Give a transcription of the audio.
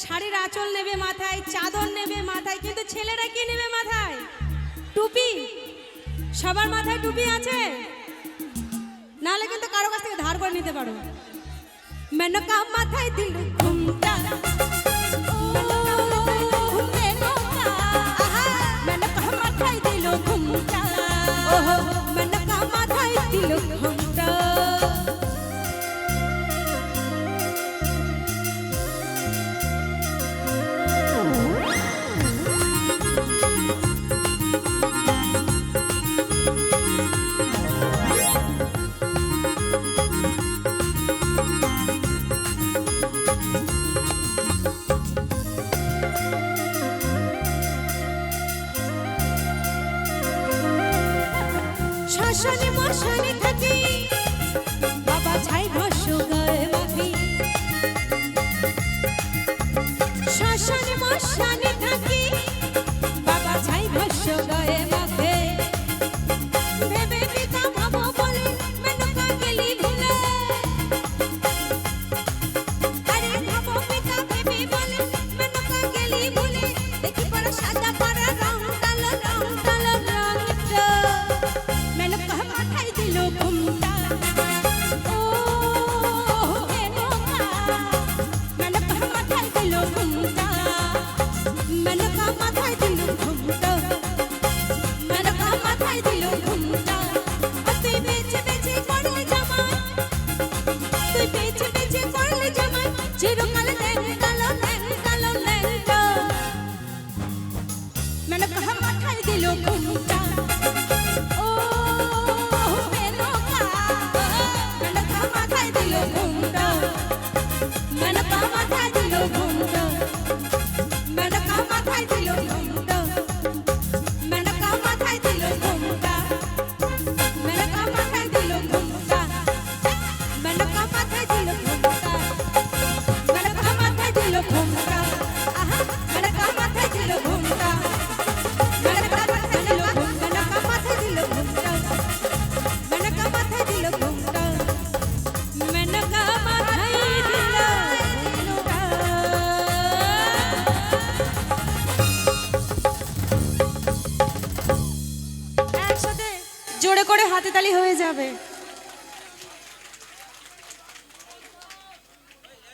শাড়ির আঁচল নেবে মাথায়, চাদর নেবে মাথায়, কিন্তু ছেলেরা কি নেবে মাথায়? টুপি। সবার মাথায় টুপি আছে? নাহলে কিন্তু কারো কাছ থেকে ধার করে নিতে পারো। মেনকা মাথায় দিল ঘুমটা, মেনকা মাথায় দিল ঘুমটা, মেনকা মাথায় দিল ঘুমটা। শ্মশানে মশানে থাকি, বাবা ছাই ভস্য গায়ে মাখি। শ্মশানে মশানে থাকি, বাবা ছাই ভস্য গায়ে মাখে। ভেবে পিতা ভাবো বলে মেনকা গেলি ভুলে, আরে ভাবো পিতা ভেবে বলে মেনকা গেলি ভুলে। দেখি বড় সাদা পাড়া রং কালো, রং কালো রংটা। মেনকা মাথায় দিল ঘুমটা, ও মেনকা, মেনকা মাথায় দিল ঘুমটা, মেনকা মাথায় দিল ঘুমটা, মেনকা মাথায় দিল ঘুমটা। তুই বেছে বেছে করলে জামাই, তুই বেছে বেছে করলে জামাই, চিরকাল ল্যাংকালো, ল্যাংকালো ল্যাংটা। মেনকা মাথায় দিল ঘুমটা, ও মেনকা, মেনকা মাথায় দিল ঘুমটা, মেনকা মাথায় দিল ঘুমটা, মেনকা মাথায় দিল ঘুমটা, মেনকা মাথায় দিল ঘুমটা, মেনকা মাথায় দিল ঘুমটা, মেনকা মাথায় দিল ঘুমটা, মেনকা জোরে করে হাতে তালি হয়ে যাবে।